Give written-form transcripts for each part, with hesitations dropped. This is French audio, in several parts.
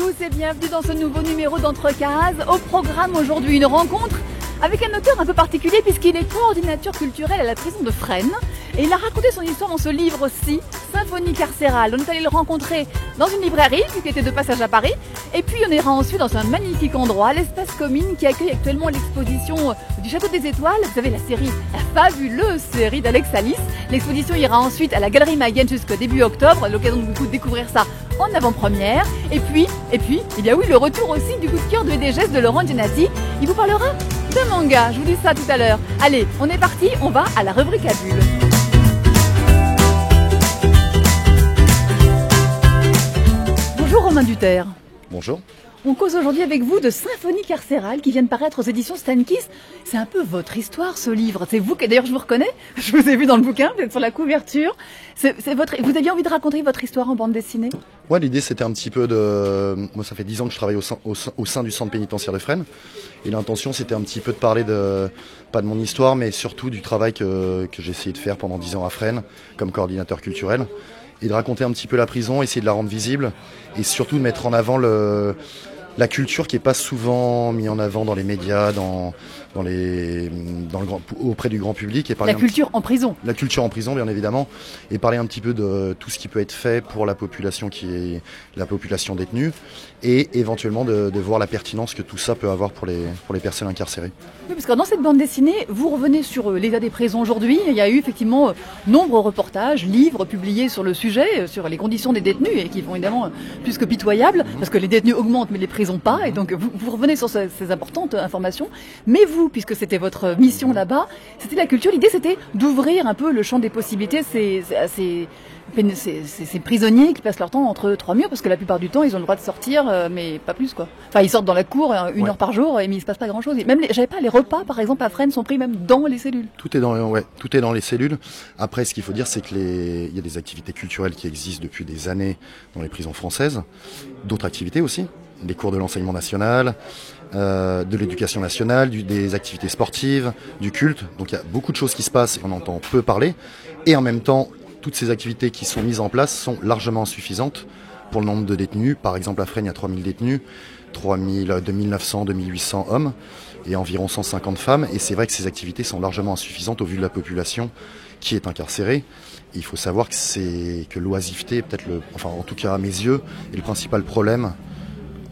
tous et bienvenue dans ce nouveau numéro d'Entrecases. Au programme aujourd'hui, une rencontre avec un auteur un peu particulier puisqu'il est coordinateur culturel à la prison de Fresnes. Et il a raconté son histoire dans ce livre-ci, Symphonie carcérale. On est allé le rencontrer dans une librairie, qui était de passage à Paris. Et puis on ira ensuite dans un magnifique endroit, l'espace Comines, qui accueille actuellement l'exposition du Château des Étoiles. Vous savez, la fabuleuse série d'Alex Alice. L'exposition ira ensuite à la Galerie Maguen jusqu'au début octobre. L'occasion de vous découvrir ça en avant-première. Et puis, il y a le retour aussi du coup de cœur de des gestes de Laurent Genati. Il vous parlera de manga. Je vous dis ça tout à l'heure. Allez, on est parti, on va à la rubrique à bulles. Bonjour Romain Duterre. Bonjour. On cause aujourd'hui avec vous de Symphonie carcérale qui vient de paraître aux éditions Stankiss. C'est un peu votre histoire ce livre. C'est vous qui, d'ailleurs je vous reconnais, je vous ai vu dans le bouquin, vous êtes sur la couverture. Vous aviez envie de raconter votre histoire en bande dessinée ? Ouais, l'idée c'était un petit peu de... Moi ça fait 10 ans que je travaille au sein du centre pénitentiaire de Fresnes. Et l'intention c'était un petit peu de parler pas de mon histoire, mais surtout du travail que j'ai essayé de faire pendant 10 ans à Fresnes, comme coordinateur culturel. Et de raconter un petit peu la prison, essayer de la rendre visible, et surtout de mettre en avant la culture qui n'est pas souvent mise en avant dans les médias, auprès du grand public. Et la culture en prison. La culture en prison, bien évidemment, et parler un petit peu de tout ce qui peut être fait pour la population qui est la population détenue, et éventuellement de voir la pertinence que tout ça peut avoir pour les personnes incarcérées. Oui, parce que dans cette bande dessinée, vous revenez sur l'état des prisons aujourd'hui. Il y a eu effectivement nombreux reportages, livres publiés sur le sujet, sur les conditions des détenus, et qui sont évidemment plus que pitoyables, parce que les détenus augmentent, mais les prisons pas, et donc vous revenez sur ces importantes informations. Mais vous, puisque c'était votre mission là-bas, c'était la culture, l'idée c'était d'ouvrir un peu le champ des possibilités, ces prisonniers qui passent leur temps entre trois murs, parce que la plupart du temps ils ont le droit de sortir, mais pas plus quoi. Enfin ils sortent dans la cour une heure par jour, mais il se passe pas grand chose. Même les repas par exemple à Fresnes sont pris même dans les cellules. Tout est dans les cellules. Après ce qu'il faut dire c'est que il y a des activités culturelles qui existent depuis des années dans les prisons françaises, d'autres activités aussi. Des cours de l'enseignement national, de l'éducation nationale, des activités sportives, du culte. Donc il y a beaucoup de choses qui se passent et on entend peu parler. Et en même temps, toutes ces activités qui sont mises en place sont largement insuffisantes pour le nombre de détenus. Par exemple, à Fresnes, il y a 3000 détenus, 2900, 2800 hommes et environ 150 femmes. Et c'est vrai que ces activités sont largement insuffisantes au vu de la population qui est incarcérée. Et il faut savoir que l'oisiveté, en tout cas à mes yeux, est le principal problème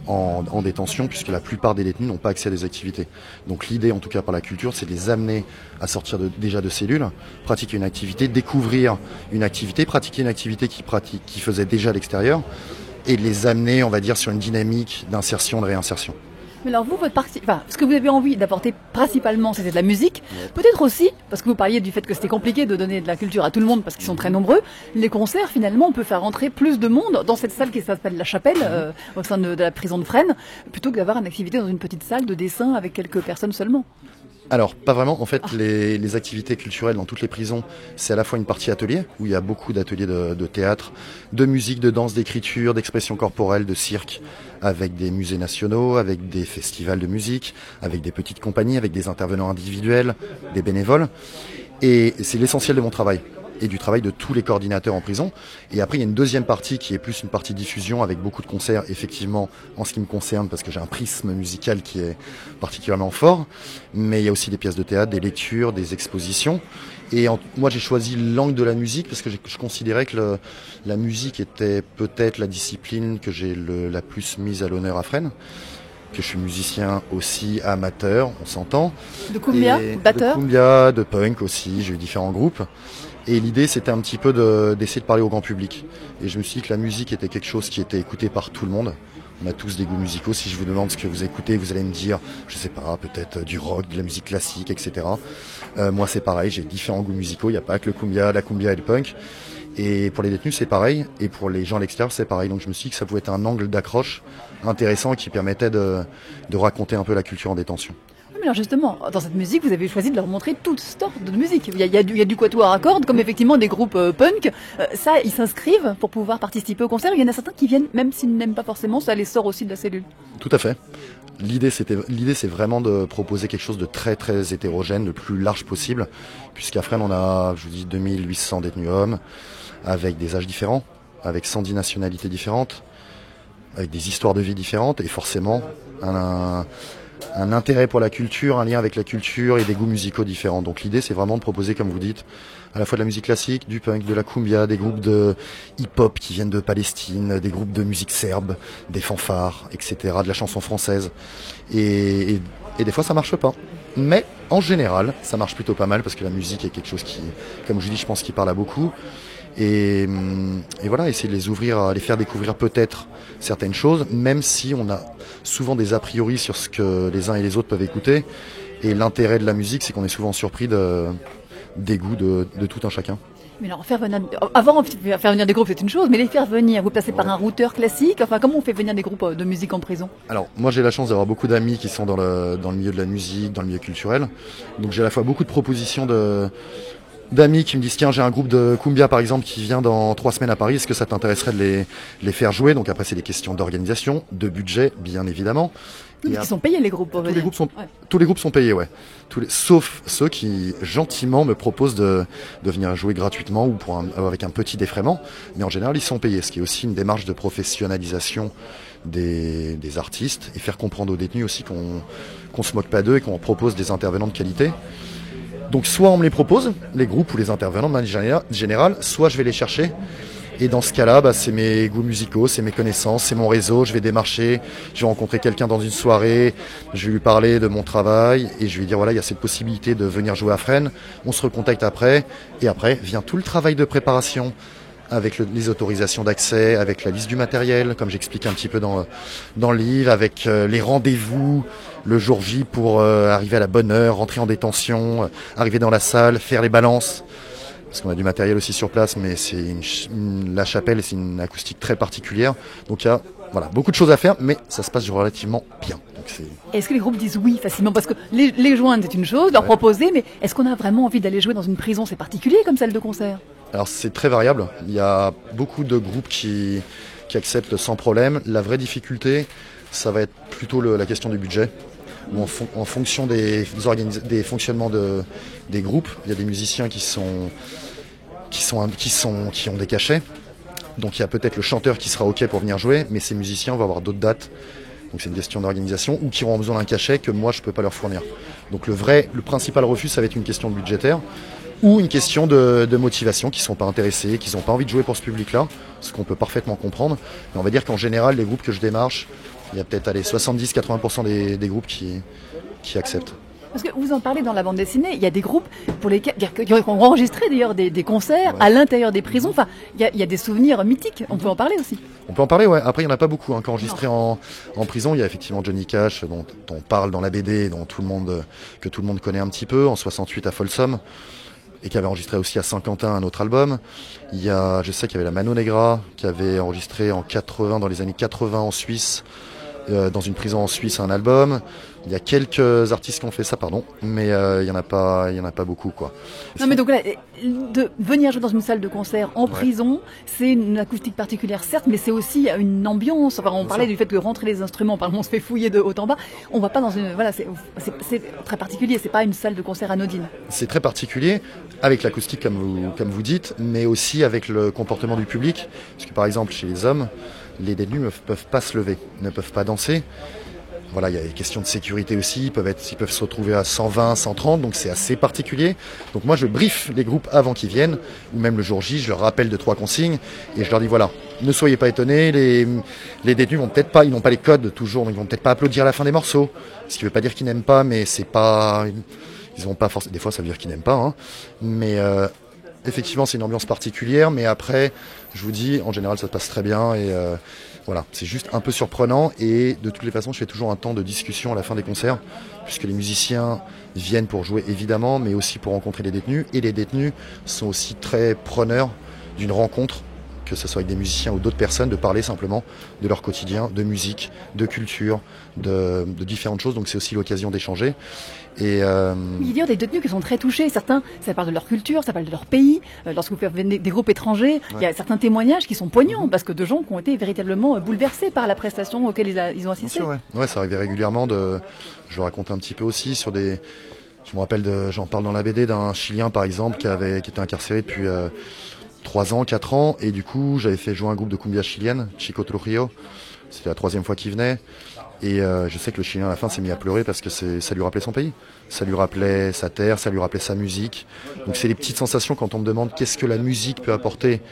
en détention, puisque la plupart des détenus n'ont pas accès à des activités. Donc l'idée, en tout cas par la culture, c'est de les amener à sortir déjà de cellules, pratiquer une activité, découvrir une activité, pratiquer une activité qu'ils faisaient déjà à l'extérieur, et de les amener, on va dire, sur une dynamique d'insertion, de réinsertion. Mais alors vous, ce que vous avez envie d'apporter principalement, c'était de la musique. Peut-être aussi, parce que vous parliez du fait que c'était compliqué de donner de la culture à tout le monde parce qu'ils sont très nombreux. Les concerts, finalement, on peut faire rentrer plus de monde dans cette salle qui s'appelle La Chapelle, au sein de la prison de Fresnes, plutôt que d'avoir une activité dans une petite salle de dessin avec quelques personnes seulement. Alors, pas vraiment. En fait, les activités culturelles dans toutes les prisons, c'est à la fois une partie atelier, où il y a beaucoup d'ateliers de théâtre, de musique, de danse, d'écriture, d'expression corporelle, de cirque, avec des musées nationaux, avec des festivals de musique, avec des petites compagnies, avec des intervenants individuels, des bénévoles. Et c'est l'essentiel de mon travail et du travail de tous les coordinateurs en prison. Et après, il y a une deuxième partie qui est plus une partie diffusion avec beaucoup de concerts, effectivement, en ce qui me concerne, parce que j'ai un prisme musical qui est particulièrement fort. Mais il y a aussi des pièces de théâtre, des lectures, des expositions. Et moi, j'ai choisi l'angle de la musique parce que je considérais que la musique était peut-être la discipline que j'ai la plus mise à l'honneur à Fresnes. Que je suis musicien aussi amateur, on s'entend. De cumbia, batteur. De cumbia, de punk aussi, j'ai eu différents groupes. Et l'idée, c'était un petit peu d'essayer de parler au grand public. Et je me suis dit que la musique était quelque chose qui était écouté par tout le monde. On a tous des goûts musicaux. Si je vous demande ce que vous écoutez, vous allez me dire, je sais pas, peut-être du rock, de la musique classique, etc. Moi, c'est pareil, j'ai différents goûts musicaux. Il n'y a pas que le cumbia, la cumbia et le punk. Et pour les détenus, c'est pareil. Et pour les gens à l'extérieur, c'est pareil. Donc je me suis dit que ça pouvait être un angle d'accroche intéressant qui permettait de raconter un peu la culture en détention. Oui, mais alors justement, dans cette musique, vous avez choisi de leur montrer toutes sortes de musique. Il y a du quatuor à cordes, comme effectivement des groupes punk. Ça, ils s'inscrivent pour pouvoir participer au concert. Il y en a certains qui viennent, même s'ils n'aiment pas forcément, ça les sort aussi de la cellule. Tout à fait. L'idée, c'est vraiment de proposer quelque chose de très très hétérogène, le plus large possible, puisqu'à Fresnes, on a, je vous dis, 2800 détenus hommes, avec des âges différents, avec 110 nationalités différentes, avec des histoires de vie différentes et forcément un intérêt pour la culture, un lien avec la culture et des goûts musicaux différents. Donc l'idée c'est vraiment de proposer, comme vous dites, à la fois de la musique classique, du punk, de la cumbia, des groupes de hip-hop qui viennent de Palestine, des groupes de musique serbe, des fanfares, etc., de la chanson française. Et des fois ça marche pas. Mais en général, ça marche plutôt pas mal parce que la musique est quelque chose qui, comme je dis, je pense qu'il parle à beaucoup. Et voilà, essayer de les ouvrir, les faire découvrir peut-être certaines choses, même si on a souvent des a priori sur ce que les uns et les autres peuvent écouter. Et l'intérêt de la musique, c'est qu'on est souvent surpris des goûts de tout un chacun. Mais alors, faire venir des groupes, c'est une chose, mais les faire venir, vous passez par un routeur classique. Enfin, comment on fait venir des groupes de musique en prison? Alors, moi, j'ai la chance d'avoir beaucoup d'amis qui sont dans le milieu de la musique, dans le milieu culturel. Donc, j'ai à la fois beaucoup de propositions d'amis qui me disent tiens, j'ai un groupe de cumbia par exemple qui vient dans 3 semaines à Paris, est-ce que ça t'intéresserait de les faire jouer? Donc après c'est des questions d'organisation, de budget bien évidemment. Ils sont payés les groupes. Tous les groupes sont payés, ouais. Sauf ceux qui gentiment me proposent de venir jouer gratuitement ou avec un petit défraiement, mais en général ils sont payés, ce qui est aussi une démarche de professionnalisation des artistes et faire comprendre aux détenus aussi qu'on se moque pas d'eux et qu'on propose des intervenants de qualité. Donc soit on me les propose, les groupes ou les intervenants de manière générale, soit je vais les chercher. Et dans ce cas-là, c'est mes goûts musicaux, c'est mes connaissances, c'est mon réseau, je vais démarcher, je vais rencontrer quelqu'un dans une soirée, je vais lui parler de mon travail et je vais lui dire voilà, il y a cette possibilité de venir jouer à Fresnes, on se recontacte après, et après vient tout le travail de préparation avec les autorisations d'accès, avec la liste du matériel, comme j'explique un petit peu dans le livre, avec les rendez-vous le jour J pour arriver à la bonne heure, rentrer en détention, arriver dans la salle, faire les balances. Parce qu'on a du matériel aussi sur place, mais la chapelle, c'est une acoustique très particulière. Donc il y a beaucoup de choses à faire, mais ça se passe relativement bien. Est-ce que les groupes disent oui facilement? Parce que les joindre, c'est une chose, leur proposer, mais est-ce qu'on a vraiment envie d'aller jouer dans une prison? C'est particulier comme salle de concert. Alors c'est très variable. Il y a beaucoup de groupes qui acceptent sans problème. La vraie difficulté, ça va être plutôt la question du budget. Où en fonction des fonctionnements des groupes, il y a des musiciens qui ont des cachets. Donc il y a peut-être le chanteur qui sera OK pour venir jouer, mais ces musiciens vont avoir d'autres dates. Donc c'est une question d'organisation, ou qui auront besoin d'un cachet que moi je peux pas leur fournir. Donc le principal refus, ça va être une question budgétaire ou une question de motivation, qui sont pas intéressés, qui n'ont pas envie de jouer pour ce public-là, ce qu'on peut parfaitement comprendre. Mais on va dire qu'en général, les groupes que je démarche, il y a peut-être 70-80% des groupes qui acceptent. Parce que vous en parlez dans la bande dessinée, il y a des groupes pour lesquels qui ont enregistré d'ailleurs des concerts à l'intérieur des prisons. Enfin, il y a des souvenirs mythiques. On peut en parler aussi. On peut en parler, ouais. Après, il n'y en a pas beaucoup qui ont enregistré en prison. Il y a effectivement Johnny Cash, dont on parle dans la BD, que tout le monde connaît un petit peu, en 68 à Folsom, et qui avait enregistré aussi à Saint-Quentin un autre album. Je sais qu'il y avait la Mano Negra, qui avait enregistré dans les années 80 en Suisse, dans une prison en Suisse, un album. Il y a quelques artistes qui ont fait ça, mais il y en a pas beaucoup, quoi. Non, mais donc là, de venir jouer dans une salle de concert en prison, c'est une acoustique particulière, certes, mais c'est aussi une ambiance. Enfin, on parlait du fait que rentrer les instruments, on se fait fouiller de haut en bas. On va pas dans une, c'est très particulier. C'est pas une salle de concert anodine. C'est très particulier, avec l'acoustique comme vous dites, mais aussi avec le comportement du public, parce que par exemple chez les hommes, les détenus ne peuvent pas se lever, ne peuvent pas danser. Voilà, il y a des questions de sécurité aussi, ils peuvent se retrouver à 120, 130, donc c'est assez particulier. Donc moi je briefe les groupes avant qu'ils viennent, ou même le jour J, je leur rappelle 2-3 consignes, et je leur dis voilà, ne soyez pas étonnés, les détenus ils n'ont pas les codes toujours, donc ils vont peut-être pas applaudir à la fin des morceaux, ce qui veut pas dire qu'ils n'aiment pas, mais ils n'ont pas forcément, des fois ça veut dire qu'ils n'aiment pas, mais effectivement c'est une ambiance particulière, mais après, je vous dis, en général ça se passe très bien, et c'est juste un peu surprenant, et de toutes les façons je fais toujours un temps de discussion à la fin des concerts, puisque les musiciens viennent pour jouer évidemment, mais aussi pour rencontrer les détenus, et les détenus sont aussi très preneurs d'une rencontre, que ce soit avec des musiciens ou d'autres personnes, de parler simplement de leur quotidien, de musique, de culture, de différentes choses, donc c'est aussi l'occasion d'échanger. Il y a des détenus qui sont très touchés. Certains, ça parle de leur culture, ça parle de leur pays. Lorsque vous faites des groupes étrangers, il y a certains témoignages qui sont poignants, parce que de gens qui ont été véritablement bouleversés par la prestation auquel ils ont assisté. Bien sûr, ouais, ça arrivait régulièrement. Je raconte un petit peu aussi sur des. Je me rappelle j'en parle dans la BD d'un Chilien par exemple qui était incarcéré depuis 3 ans, 4 ans, et du coup j'avais fait jouer un groupe de cumbia chilienne, Chico Trujillo, C'était la 3e fois qu'il venait. Et je sais que le Chilien à la fin s'est mis à pleurer parce que ça lui rappelait son pays. Ça lui rappelait sa terre, ça lui rappelait sa musique. Donc c'est les petites sensations quand on me demande qu'est-ce que la musique peut apporter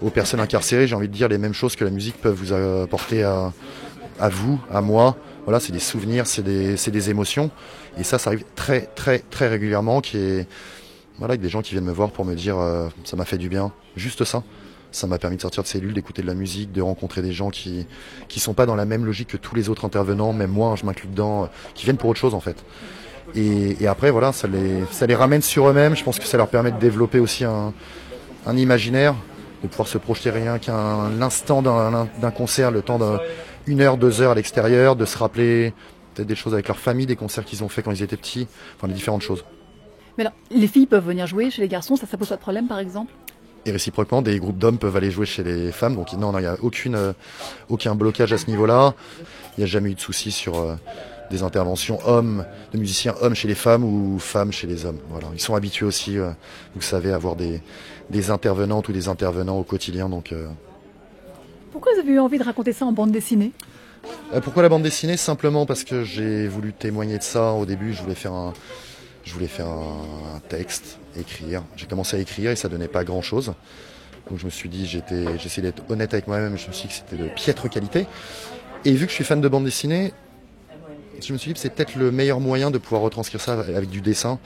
aux personnes incarcérées. J'ai envie de dire les mêmes choses que la musique peut vous apporter à vous, à moi. Voilà, c'est des souvenirs, c'est des émotions. Et ça arrive très très très régulièrement avec des gens qui viennent me voir pour me dire ça m'a fait du bien. Juste ça. Ça m'a permis de sortir de cellule, d'écouter de la musique, de rencontrer des gens qui sont pas dans la même logique que tous les autres intervenants, même moi, je m'inclus dedans, qui viennent pour autre chose en fait. Et après, voilà, ça les ramène sur eux-mêmes. Je pense que ça leur permet de développer aussi un imaginaire, de pouvoir se projeter rien qu'à l'instant d'un concert, le temps d'1 heure, 2 heures à l'extérieur, de se rappeler peut-être des choses avec leur famille, des concerts qu'ils ont fait quand ils étaient petits, enfin des différentes choses. Mais alors, les filles peuvent venir jouer chez les garçons, ça pose pas de problème par exemple? Et réciproquement, des groupes d'hommes peuvent aller jouer chez les femmes. Donc non, il n'y a aucun blocage à ce niveau-là. Il n'y a jamais eu de souci sur des interventions de musiciens hommes chez les femmes ou femmes chez les hommes. Voilà. Ils sont habitués aussi, vous savez, à avoir des intervenantes ou des intervenants au quotidien. Donc, Pourquoi vous avez eu envie de raconter ça en bande dessinée? Pourquoi la bande dessinée? Simplement parce que j'ai voulu témoigner de ça. Au début, je voulais faire un texte, écrire. J'ai commencé à écrire et ça donnait pas grand-chose. Donc je me suis dit, j'essayais d'être honnête avec moi-même, je me suis dit que c'était de piètre qualité. Et vu que je suis fan de bande dessinée, je me suis dit que c'est peut-être le meilleur moyen de pouvoir retranscrire ça avec du dessin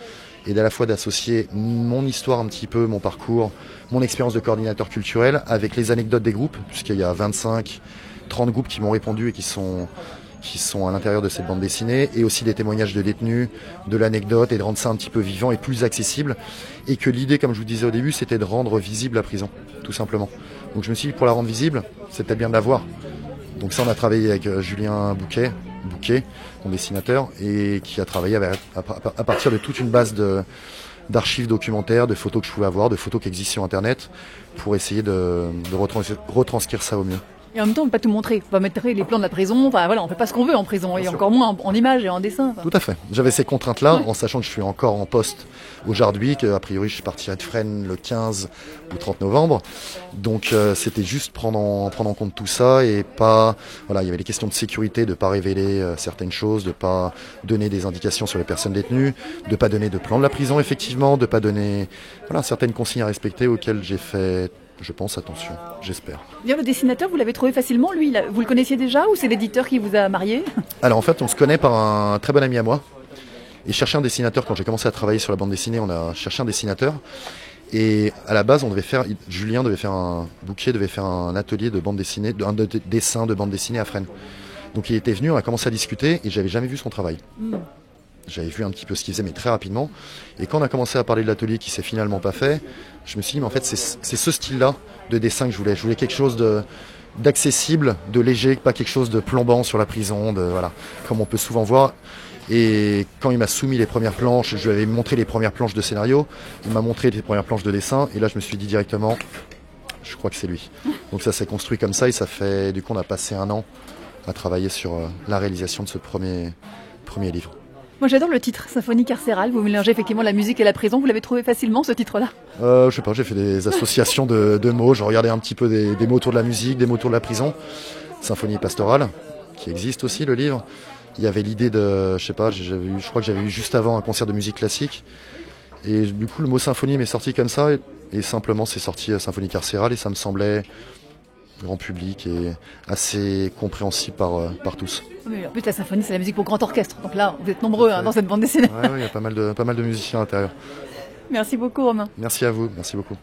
et à la fois d'associer mon histoire un petit peu, mon parcours, mon expérience de coordinateur culturel avec les anecdotes des groupes, puisqu'il y a 25, 30 groupes qui m'ont répondu et qui sont à l'intérieur de cette bande dessinée, et aussi des témoignages de détenus, de l'anecdote, et de rendre ça un petit peu vivant et plus accessible. Et que l'idée, comme je vous disais au début, c'était de rendre visible la prison, tout simplement. Donc je me suis dit, pour la rendre visible, c'était bien de la voir. Donc ça, on a travaillé avec Julien Bouquet, mon dessinateur, et qui a travaillé à partir de toute une base d'archives documentaires, de photos que je pouvais avoir, de photos qui existent sur Internet, pour essayer de retranscrire ça au mieux. Et en même temps, on ne peut pas tout montrer. On va mettre les plans de la prison. Enfin, voilà, on ne fait pas ce qu'on veut en prison. Bien et sûr. Encore moins en images et en dessin. Tout à fait. J'avais ces contraintes-là, en sachant que je suis encore en poste aujourd'hui, qu'a priori je partirai de Fresnes le 15 ou 30 novembre. Donc c'était juste prendre en compte tout ça et pas... Voilà, il y avait les questions de sécurité, de ne pas révéler certaines choses, de ne pas donner des indications sur les personnes détenues, de ne pas donner de plan de la prison, effectivement, de ne pas donner certaines consignes à respecter auxquelles j'ai fait... Je pense, attention, j'espère. Bien, le dessinateur, vous l'avez trouvé facilement, lui, vous le connaissiez déjà ou c'est l'éditeur qui vous a marié? Alors en fait, on se connaît par un très bon ami à moi. Et chercher un dessinateur, quand j'ai commencé à travailler sur la bande dessinée, on a cherché un dessinateur. Et à la base, Julien devait faire un atelier de bande dessinée, de dessin de bande dessinée à Fresnes. Donc il était venu, on a commencé à discuter et j'avais jamais vu son travail. J'avais vu un petit peu ce qu'il faisait, mais très rapidement. Et quand on a commencé à parler de l'atelier qui s'est finalement pas fait, je me suis dit, mais en fait, c'est ce style-là de dessin que je voulais. Je voulais quelque chose d'accessible, de léger, pas quelque chose de plombant sur la prison, comme on peut souvent voir. Et quand il m'a soumis les premières planches, je lui avais montré les premières planches de scénario, il m'a montré les premières planches de dessin, et là, je me suis dit directement, je crois que c'est lui. Donc ça s'est construit comme ça, et du coup, on a passé 1 an à travailler sur la réalisation de ce premier livre. Moi j'adore le titre, Symphonie carcérale, vous mélangez effectivement la musique et la prison, vous l'avez trouvé facilement ce titre-là? Je sais pas, j'ai fait des associations de mots, je regardais un petit peu des mots autour de la musique, des mots autour de la prison. Symphonie pastorale, qui existe aussi le livre. Il y avait l'idée je crois que j'avais eu juste avant un concert de musique classique. Et du coup le mot symphonie m'est sorti comme ça, et simplement c'est sorti Symphonie carcérale, et ça me semblait grand public et assez compréhensible par tous. Mais en plus la symphonie c'est la musique pour grand orchestre, donc là vous êtes nombreux dans cette bande dessinée. Ouais, il y a pas mal de musiciens à l'intérieur. Merci beaucoup Romain. Merci à vous, merci beaucoup.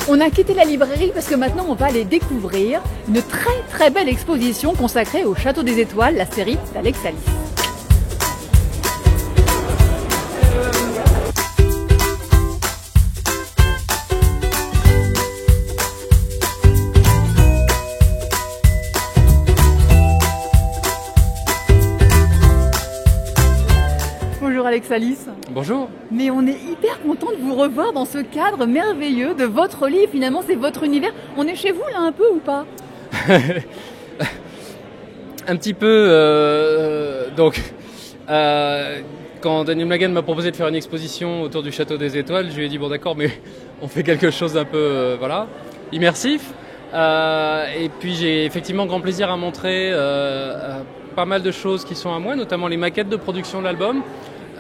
On a quitté la librairie parce que maintenant on va aller découvrir une très très belle exposition consacrée au Château des Étoiles, la série d'Alex Alice. Bonjour Alex Alice. Bonjour. Mais on est hyper content de vous revoir dans ce cadre merveilleux de votre livre. Finalement, c'est votre univers. On est chez vous là un peu ou pas? Un petit peu. quand Daniel Magan m'a proposé de faire une exposition autour du Château des Étoiles, je lui ai dit bon d'accord, mais on fait quelque chose d'un peu immersif. Et puis j'ai effectivement grand plaisir à montrer pas mal de choses qui sont à moi, notamment les maquettes de production de l'album.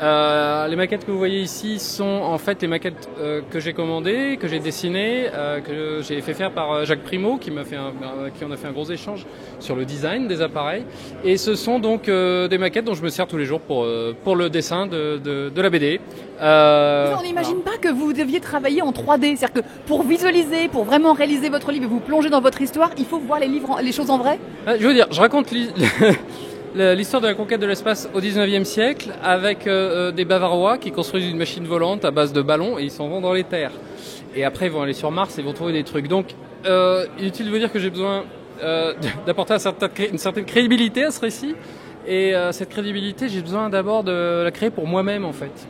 Les maquettes que vous voyez ici sont en fait les maquettes que j'ai commandées, que j'ai dessinées, que j'ai fait faire par Jacques Primo, qui en a fait un gros échange sur le design des appareils. Et ce sont donc des maquettes dont je me sers tous les jours pour le dessin de la BD. On n'imagine pas que vous deviez travailler en 3D, c'est-à-dire que pour visualiser, pour vraiment réaliser votre livre et vous plonger dans votre histoire, il faut voir les choses en vrai. Je veux dire, je raconte l'histoire de la conquête de l'espace au 19e siècle avec des Bavarois qui construisent une machine volante à base de ballons et ils s'en vont dans les terres. Et après ils vont aller sur Mars et ils vont trouver des trucs. Donc inutile de vous dire que j'ai besoin d'apporter une certaine crédibilité à ce récit. Et cette crédibilité, j'ai besoin d'abord de la créer pour moi-même en fait.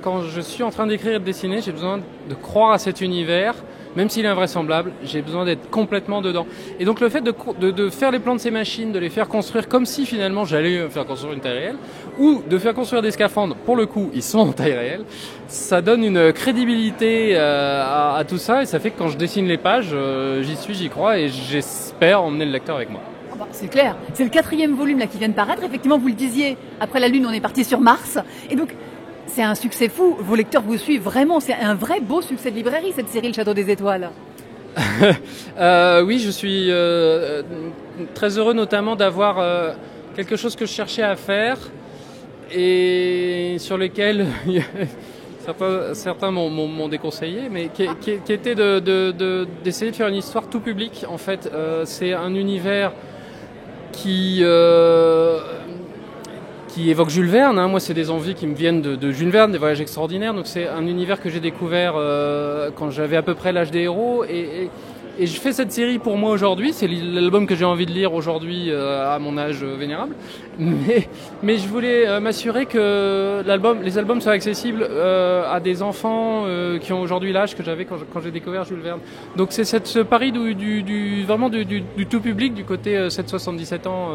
Quand je suis en train d'écrire et de dessiner, j'ai besoin de croire à cet univers. Même s'il est invraisemblable, j'ai besoin d'être complètement dedans. Et donc le fait de faire les plans de ces machines, de les faire construire comme si finalement j'allais faire construire une taille réelle, ou de faire construire des scaphandres, pour le coup ils sont en taille réelle, ça donne une crédibilité à tout ça, et ça fait que quand je dessine les pages, j'y crois, et j'espère emmener le lecteur avec moi. C'est clair, c'est le 4e volume là qui vient de paraître, effectivement vous le disiez, après la Lune on est parti sur Mars, et donc c'est un succès fou, vos lecteurs vous suivent vraiment, c'est un vrai beau succès de librairie cette série Le Château des Étoiles. Oui, je suis très heureux notamment d'avoir quelque chose que je cherchais à faire et sur lequel certains m'ont déconseillé, mais qui était d'essayer de faire une histoire tout public. En fait, c'est un univers qui évoque Jules Verne, hein. Moi c'est des envies qui me viennent de Jules Verne, des voyages extraordinaires, donc c'est un univers que j'ai découvert quand j'avais à peu près l'âge des héros, et je fais cette série pour moi aujourd'hui, c'est l'album que j'ai envie de lire aujourd'hui à mon âge vénérable, mais je voulais m'assurer que les albums soient accessibles à des enfants qui ont aujourd'hui l'âge que j'avais quand j'ai découvert Jules Verne. Donc c'est ce pari vraiment du tout public, du côté 7-77 ans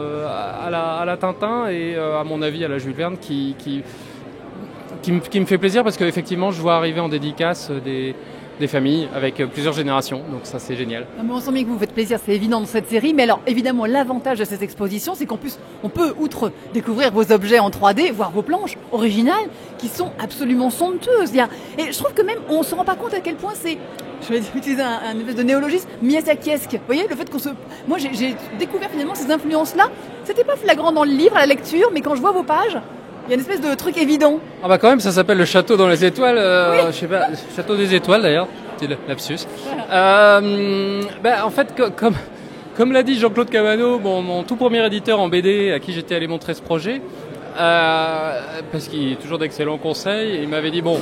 à la Tintin et à mon avis à la Jules Verne qui me fait plaisir parce qu'effectivement je vois arriver en dédicace des familles avec plusieurs générations, donc ça c'est génial. Mais on sent bien que vous faites plaisir, c'est évident dans cette série, mais alors évidemment l'avantage de ces expositions c'est qu'en plus on peut, outre découvrir vos objets en 3D, voir vos planches originales qui sont absolument somptueuses. Et je trouve que même on ne se rend pas compte à quel point c'est, je vais utiliser un espèce de néologisme, miyazakiesque. Vous voyez, le fait moi j'ai découvert finalement ces influences-là, c'était pas flagrant dans le livre, à la lecture, mais quand je vois vos pages, il y a une espèce de truc évident. Ah bah quand même, ça s'appelle le Château dans les Étoiles, oui. Je sais pas, Château des Étoiles d'ailleurs, c'est le lapsus. En fait, comme l'a dit Jean-Claude Cabanot, mon tout premier éditeur en BD à qui j'étais allé montrer ce projet, parce qu'il est toujours d'excellents conseils, et il m'avait dit bon,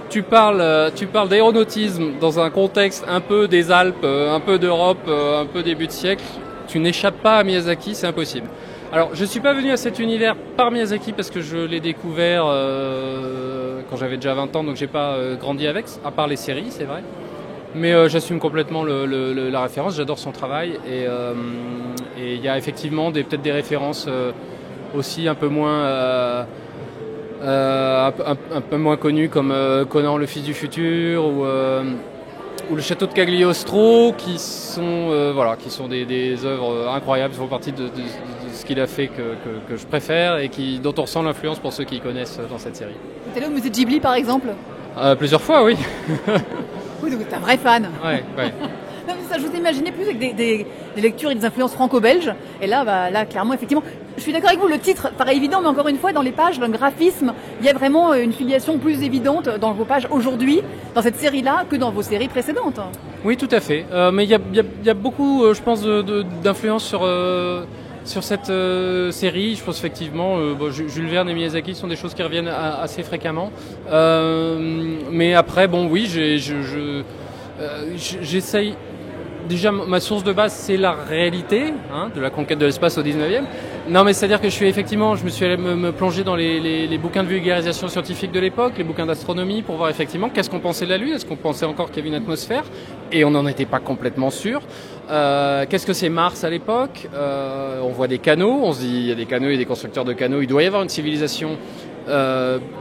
tu parles d'aéronautisme dans un contexte un peu des Alpes, un peu d'Europe, un peu début de siècle, tu n'échappes pas à Miyazaki, c'est impossible. Alors, je suis pas venu à cet univers par Miyazaki parce que je l'ai découvert quand j'avais déjà 20 ans, donc j'ai pas grandi avec, à part les séries, c'est vrai. Mais j'assume complètement la référence, j'adore son travail et il y a effectivement peut-être des références aussi un peu moins connues comme Conan le fils du futur ou le château de Cagliostro qui sont des œuvres incroyables, qui font partie de ce qu'il a fait que je préfère et dont on ressent l'influence pour ceux qui connaissent dans cette série. Vous êtes allé au musée de Ghibli par exemple? Plusieurs fois, oui. Oui, donc t'es un vrai fan. Ouais. Non, mais ça, je vous imaginais plus avec des lectures et des influences franco-belges. Et là, clairement, effectivement, je suis d'accord avec vous, le titre paraît évident, mais encore une fois, dans les pages, dans le graphisme, il y a vraiment une filiation plus évidente dans vos pages aujourd'hui, dans cette série-là, que dans vos séries précédentes. Oui, tout à fait. Mais il y a beaucoup, je pense, d'influence sur cette série. Je pense effectivement, Jules Verne et Miyazaki sont des choses qui reviennent assez fréquemment. Mais après, oui, j'essaye. Déjà, ma source de base, c'est la réalité de la conquête de l'espace au 19e. Non, mais c'est-à-dire que je me suis allé me plonger dans les bouquins de vulgarisation scientifique de l'époque, les bouquins d'astronomie, pour voir effectivement qu'est-ce qu'on pensait de la Lune, est-ce qu'on pensait encore qu'il y avait une atmosphère, et on n'en était pas complètement sûr. Qu'est-ce que c'est Mars à l'époque? On voit des canaux, on se dit il y a des canaux, il y a des constructeurs de canaux, il doit y avoir une civilisation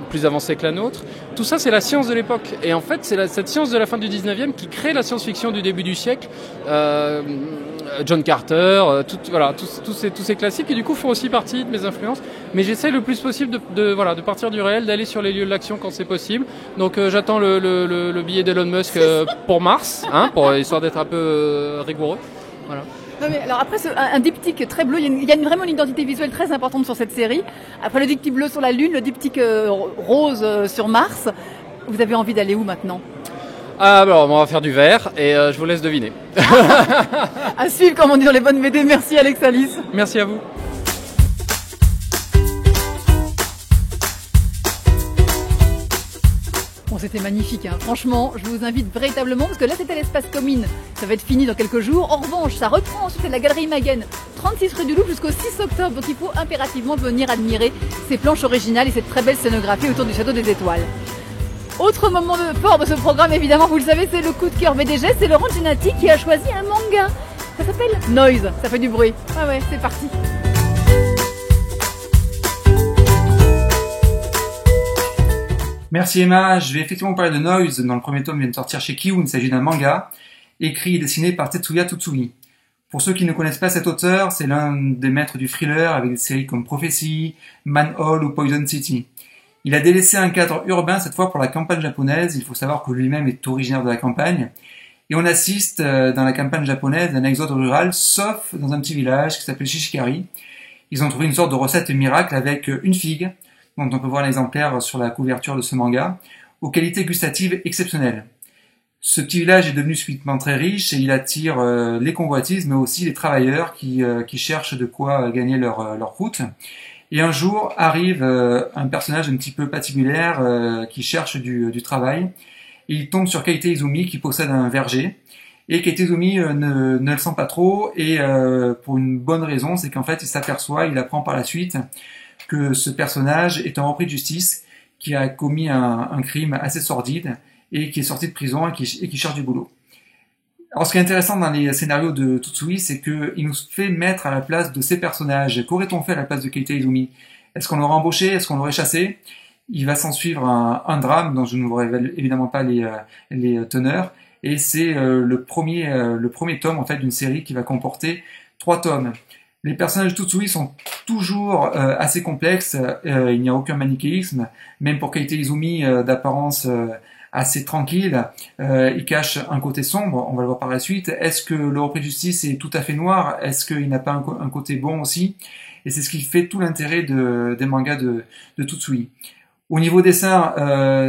plus avancée que la nôtre. Tout ça, c'est la science de l'époque. Et en fait, c'est cette science de la fin du 19e qui crée la science-fiction du début du siècle. John Carter, tous ces classiques qui du coup font aussi partie de mes influences. Mais j'essaie le plus possible de partir du réel, d'aller sur les lieux de l'action quand c'est possible. Donc j'attends le billet d'Elon Musk pour Mars, histoire d'être un peu rigoureux. Voilà. Non mais alors après un diptyque très bleu, il y a vraiment une identité visuelle très importante sur cette série. Après le diptyque bleu sur la Lune, le diptyque rose sur Mars, vous avez envie d'aller où maintenant? Alors on va faire du vert et je vous laisse deviner. À suivre comme on dit dans les bonnes BD. Merci Alex Alice. Merci à vous. Bon, c'était magnifique, hein. Franchement, je vous invite véritablement, parce que là c'était l'espace Comines, ça va être fini dans quelques jours. En revanche, ça reprend ensuite à la Galerie Maguen, 36 rue du Louvre jusqu'au 6 octobre, donc il faut impérativement venir admirer ces planches originales et cette très belle scénographie autour du Château des Étoiles. Autre moment fort de ce programme, évidemment, vous le savez, c'est le coup de cœur VDG, c'est Laurent Genati qui a choisi un manga. Ça s'appelle Noise, ça fait du bruit. Ah ouais, c'est parti. Merci Emma, je vais effectivement parler de Noise, dont le premier tome vient de sortir chez Kiun. Il s'agit d'un manga, écrit et dessiné par Tetsuya Tsutsui. Pour ceux qui ne connaissent pas cet auteur, c'est l'un des maîtres du thriller avec des séries comme Prophecy, Manhole ou Poison City. Il a délaissé un cadre urbain cette fois pour la campagne japonaise. Il faut savoir que lui-même est originaire de la campagne. Et on assiste dans la campagne japonaise à un exode rural, sauf dans un petit village qui s'appelle Shishikari. Ils ont trouvé une sorte de recette miracle avec une figue, dont on peut voir l'exemplaire sur la couverture de ce manga, aux qualités gustatives exceptionnelles. Ce petit village est devenu subitement très riche et il attire les convoitises, mais aussi les travailleurs qui cherchent de quoi gagner leur croûte. Et un jour arrive un personnage un petit peu patibulaire qui cherche du travail. Et il tombe sur Kaite Izumi qui possède un verger. Et Kaite Izumi ne le sent pas trop et pour une bonne raison, c'est qu'en fait il apprend par la suite que ce personnage est un repris de justice qui a commis un crime assez sordide et qui est sorti de prison et qui cherche du boulot. Alors ce qui est intéressant dans les scénarios de Tsutsui, c'est qu'il nous fait mettre à la place de ces personnages. Qu'aurait-on fait à la place de Kaite Izumi? Est-ce qu'on l'aurait embauché? Est-ce qu'on l'aurait chassé? Il va s'en suivre un drame dont je ne vous révèle évidemment pas les teneurs. Et c'est le premier tome en fait d'une série qui va comporter 3 tomes. Les personnages de Tsutsui sont toujours assez complexes, il n'y a aucun manichéisme, même pour Kaite Izumi d'apparence assez tranquille, il cache un côté sombre, on va le voir par la suite. Est-ce que le repris de justice est tout à fait noir? Est-ce qu'il n'a pas un côté bon aussi? Et c'est ce qui fait tout l'intérêt des mangas de Tsutsui. Au niveau dessin,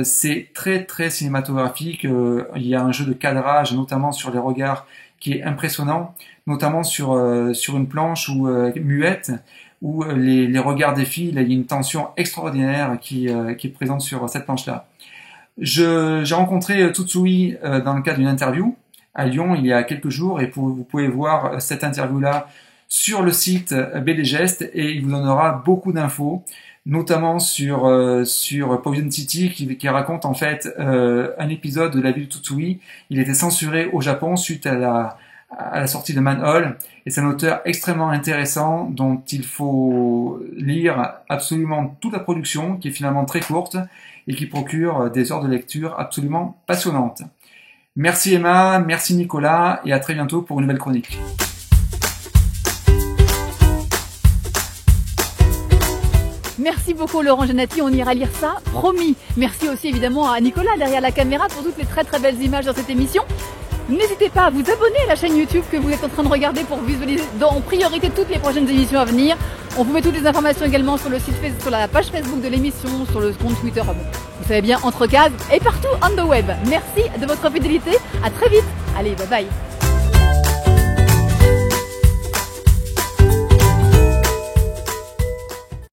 c'est très très cinématographique, il y a un jeu de cadrage, notamment sur les regards, qui est impressionnant, notamment sur une planche muette, où les regards défilent, il y a une tension extraordinaire qui est présente sur cette planche-là. J'ai rencontré Tsutsui dans le cadre d'une interview à Lyon il y a quelques jours, et vous pouvez voir cette interview-là sur le site BD Geste, et il vous donnera beaucoup d'infos, notamment sur Poison City, qui raconte en fait un épisode de la vie de Tsutsui. Il était censuré au Japon suite à la sortie de Manhole, et c'est un auteur extrêmement intéressant dont il faut lire absolument toute la production, qui est finalement très courte et qui procure des heures de lecture absolument passionnantes. Merci Emma, merci Nicolas, et à très bientôt pour une nouvelle chronique. Merci beaucoup Laurent Genati, on ira lire ça, promis. Merci aussi évidemment à Nicolas derrière la caméra pour toutes les très très belles images dans cette émission. N'hésitez pas à vous abonner à la chaîne YouTube que vous êtes en train de regarder pour visualiser en priorité toutes les prochaines émissions à venir. On vous met toutes les informations également sur le site Facebook, sur la page Facebook de l'émission, sur le compte Twitter, vous savez bien, entre cases et partout on the web. Merci de votre fidélité, à très vite. Allez, bye bye.